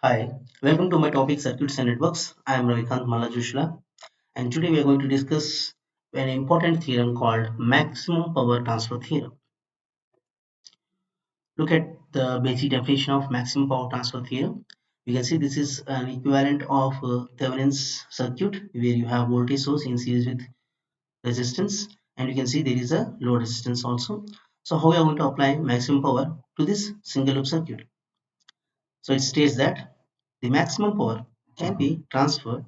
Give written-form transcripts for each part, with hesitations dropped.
Hi, welcome to my topic Circuits and Networks. I am Ravikant Malajushla, and today we are going to discuss an important theorem called maximum power transfer theorem. Look at the basic definition of maximum power transfer theorem. You can see this is an equivalent of Thevenin's circuit where you have voltage source in series with resistance, and you can see there is a load resistance also. So how we are going to apply maximum power to this single loop circuit? So it states that the maximum power can be transferred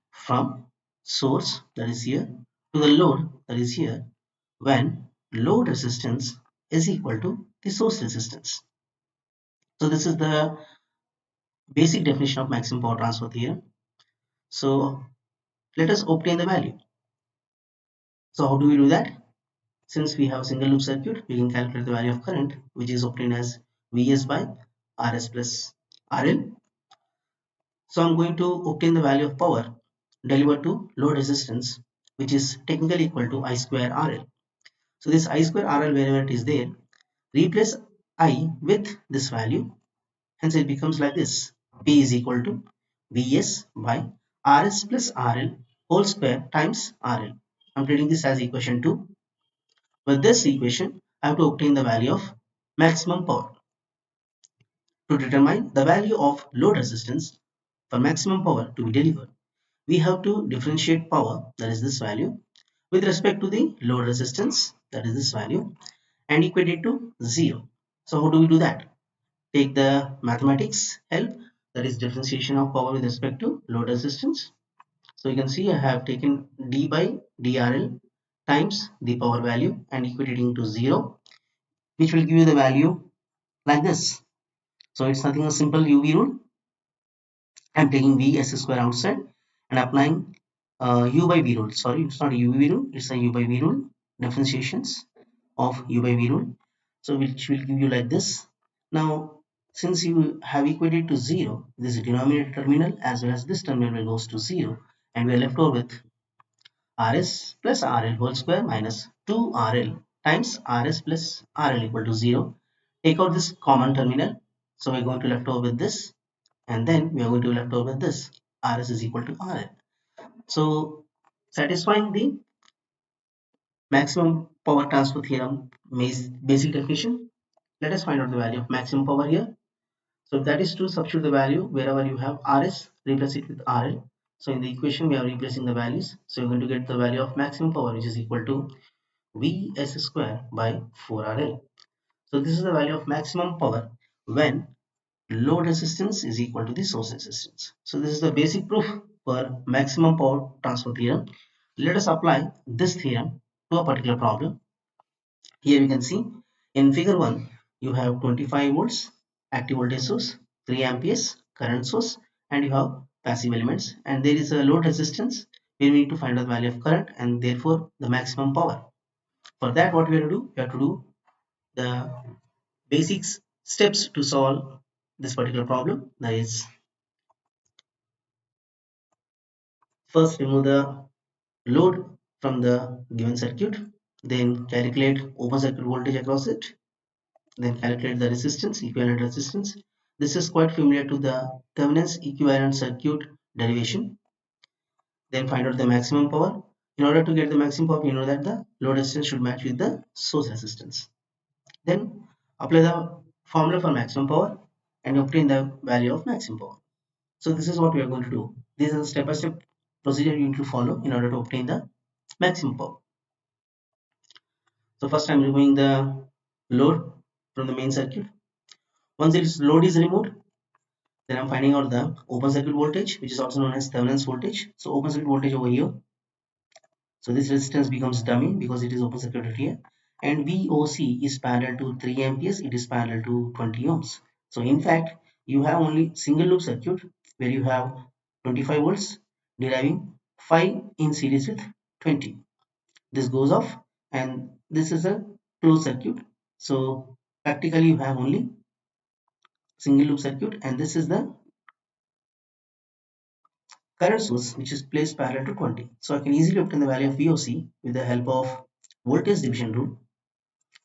from source, that is here, to the load, that is here, when load resistance is equal to the source resistance. So this is the basic definition of maximum power transfer theorem. So let us obtain the value. So how do we do that? Since we have a single loop circuit, we can calculate the value of current, which is obtained as Vs by Rs plus RL. So I'm going to obtain the value of power delivered to load resistance, which is technically equal to I square RL. So this I square RL, wherever it is there, replace I with this value. Hence it becomes like this. P is equal to Vs by Rs plus RL whole square times RL. I'm treating this as equation 2. With this equation, I have to obtain the value of maximum power. To determine the value of load resistance for maximum power to be delivered, we have to differentiate power, that is this value, with respect to the load resistance, that is this value, and equate it to 0. So how do we do that? Take the mathematics help, that is differentiation of power with respect to load resistance. So you can see I have taken d by drl times the power value and equating to 0, which will give you the value like this. So it's nothing a simple UV rule. I'm taking V s square outside and applying u by v rule. Sorry, it's not a u v rule, it's a u by v rule. Differentiations of u by v rule. So which will give you like this. Now, since you have equated to 0, this denominator terminal as well as this terminal goes to 0, and we are left over with Rs plus RL whole square minus 2RL times Rs plus RL equal to 0. Take out this common terminal. So we're going to left over with this, and then we are going to left over with this. Rs is equal to RL. So satisfying the maximum power transfer theorem basic definition, let us find out the value of maximum power here. So if that is to substitute the value wherever you have Rs, replace it with RL. So in the equation we are replacing the values. So you're going to get the value of maximum power, which is equal to Vs square by 4RL. So this is the value of maximum power when load resistance is equal to the source resistance. So this is the basic proof for maximum power transfer theorem. Let us apply this theorem to a particular problem. Here you can see in figure 1 you have 25 volts active voltage source, 3 amperes current source, and you have passive elements, and there is a load resistance where we need to find out the value of current and therefore the maximum power. For that, what we have to do, we have to do the basic steps to solve this particular problem. That is, first remove the load from the given circuit, then calculate open circuit voltage across it, then calculate the resistance, equivalent resistance. This is quite familiar to the Thevenin's equivalent circuit derivation. Then find out the maximum power. In order to get the maximum power, you know that the load resistance should match with the source resistance. Then apply the formula for maximum power and obtain the value of maximum power. So this is what we are going to do. This is a step-by-step procedure you need to follow in order to obtain the maximum power. So first I'm removing the load from the main circuit. Once its load is removed, then I'm finding out the open circuit voltage, which is also known as Thevenin's voltage. So open circuit voltage over here. So this resistance becomes dummy because it is open circuit here. And VOC is parallel to 3 amperes. It is parallel to 20 ohms. So in fact, you have only single loop circuit where you have 25 volts deriving 5 in series with 20. This goes off, and this is a closed circuit. So practically you have only single loop circuit, and this is the current source which is placed parallel to 20. So I can easily obtain the value of VOC with the help of voltage division rule,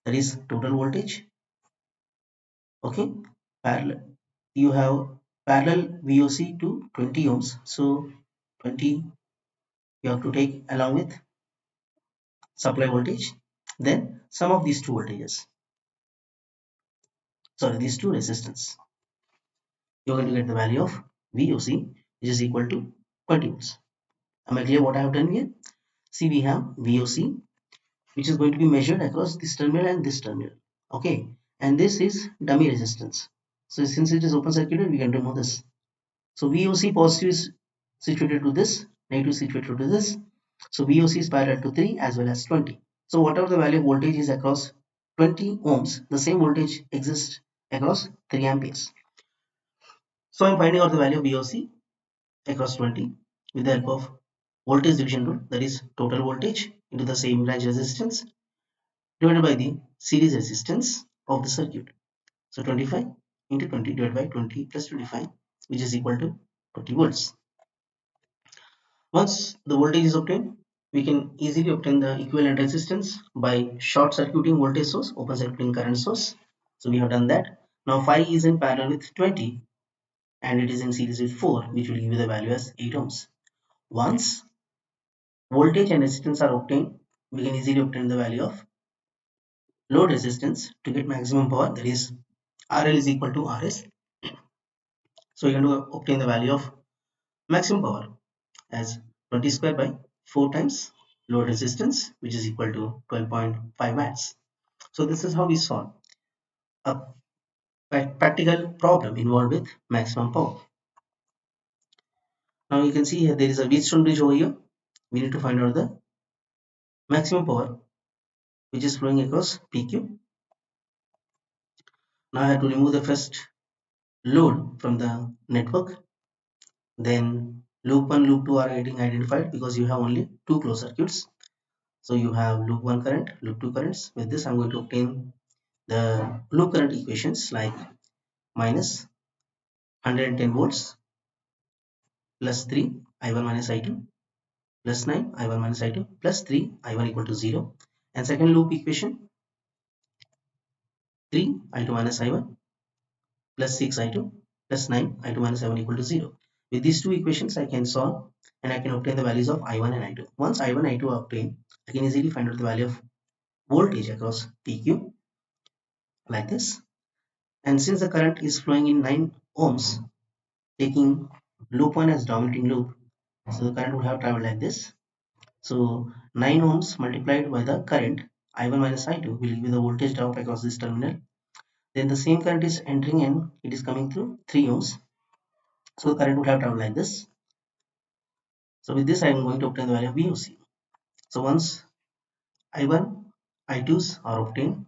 that is total voltage. Okay, parallel, you have parallel VOC to 20 ohms. So 20 you have to take along with supply voltage. Then sum of these two voltages, sorry, these two resistance. You're going to get the value of VOC, which is equal to 20 volts. Am I clear what I have done here? See, we have VOC, which is going to be measured across this terminal and this terminal. Okay, and this is dummy resistance. So since it is open circuited, we can remove this. So VOC positive is situated to this, negative is situated to this. So VOC is parallel to 3 as well as 20. So whatever the value of voltage is across 20 ohms, the same voltage exists across 3 amperes. So I'm finding out the value of VOC across 20 with the help of voltage division rule, that is total voltage into the same branch resistance divided by the series resistance of the circuit. So 25 into 20 divided by 20 plus 25, which is equal to 20 volts. Once the voltage is obtained, we can easily obtain the equivalent resistance by short circuiting voltage source, open circuiting current source. So we have done that. Now 5 is in parallel with 20 and it is in series with 4, which will give you the value as 8 ohms. Once voltage and resistance are obtained, we can easily obtain the value of load resistance to get maximum power, that is RL is equal to RS. So you're going to obtain the value of maximum power as 20 square by 4 times load resistance, which is equal to 12.5 watts. So this is how we solve a practical problem involved with maximum power. Now you can see here there is a Wheatstone bridge over here. We need to find out the maximum power which is flowing across PQ. Now I have to remove the first load from the network. Then loop 1, loop 2 are getting identified because you have only two closed circuits. So you have loop 1 current, loop 2 currents. With this I'm going to obtain the loop current equations like minus 110 volts plus 3 I1 minus I2 plus 9 I1 minus I2 plus 3 I1 equal to 0, and second loop equation 3 I2 minus I1 plus 6 I2 plus 9 I2 minus I1 equal to 0. With these two equations I can solve and I can obtain the values of I1 and I2. Once I1 I2 are obtained, I can easily find out the value of voltage across PQ like this. And since the current is flowing in 9 ohms, taking loop 1 as dominating loop, so the current would have traveled like this. So 9 ohms multiplied by the current I1 minus I2 will give you the voltage drop across this terminal. Then the same current is entering and it is coming through 3 ohms. So the current would have traveled like this. So with this I am going to obtain the value of VOC. So once I1, I2s are obtained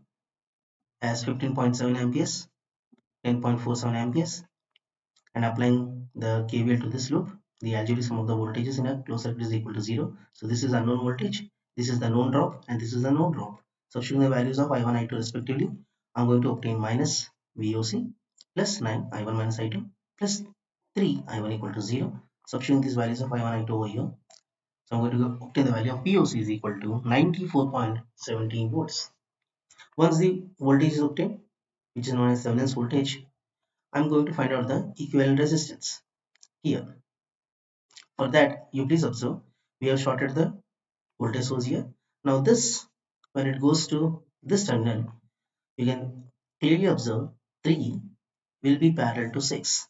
as 15.7 amperes, 10.47 amperes, and applying the KVL to this loop, the algebraic sum of the voltages in a closed circuit is equal to 0. So this is unknown voltage, this is the known drop, and this is the known drop. Substituting the values of I1, I2 respectively, I'm going to obtain minus VOC plus 9 I1 minus I2 plus 3 I1 equal to 0. Substituting these values of I1, I2 over here. So I'm going to obtain the value of VOC is equal to 94.17 volts. Once the voltage is obtained, which is known as Thevenin's voltage, I'm going to find out the equivalent resistance here. For that, you please observe, we have shorted the voltage source here. Now this, when it goes to this terminal, you can clearly observe 3 will be parallel to 6.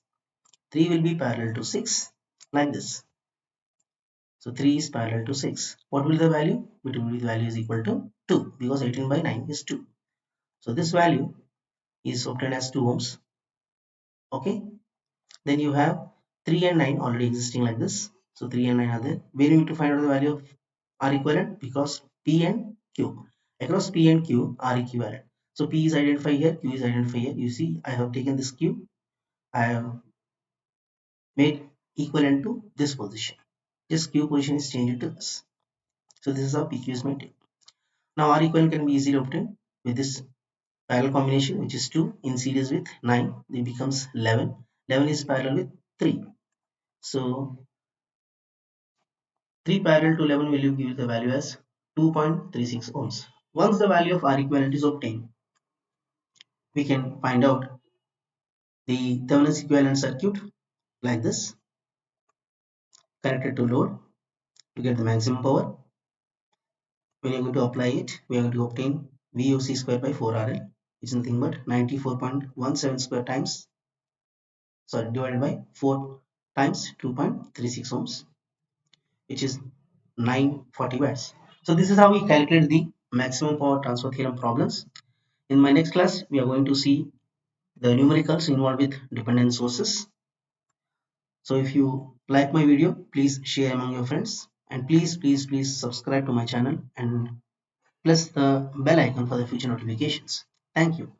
3 will be parallel to 6 like this. So 3 is parallel to 6. What will the value? It will be the value is equal to 2 because 18 by 9 is 2. So this value is obtained as 2 ohms. Okay. Then you have 3 and 9 already existing like this. So 3 and 9 are there. Where you need to find out the value of R equivalent because P and Q. Across P and Q are equivalent. So P is identified here, Q is identified here. You see, I have taken this Q, I have made equivalent to this position. This Q position is changed to this. So this is how PQ is maintained. Now R equivalent can be easily obtained with this parallel combination, which is 2 in series with 9. It becomes 11. 11 is parallel with 3. So 3 parallel to 11 will give you the value as 2.36 ohms. Once the value of R equivalent is obtained, we can find out the Thevenin's equivalent circuit like this, connected to load to get the maximum power. When you're going to apply it, we are going to obtain VOC square by 4RL, which is nothing but 94.17 square times, sorry, divided by 4 times 2.36 ohms, which is 940 watts. So this is how we calculate the maximum power transfer theorem problems. In my next class, we are going to see the numericals involved with dependent sources. So if you like my video, please share among your friends, and please subscribe to my channel and press the bell icon for the future notifications. Thank you.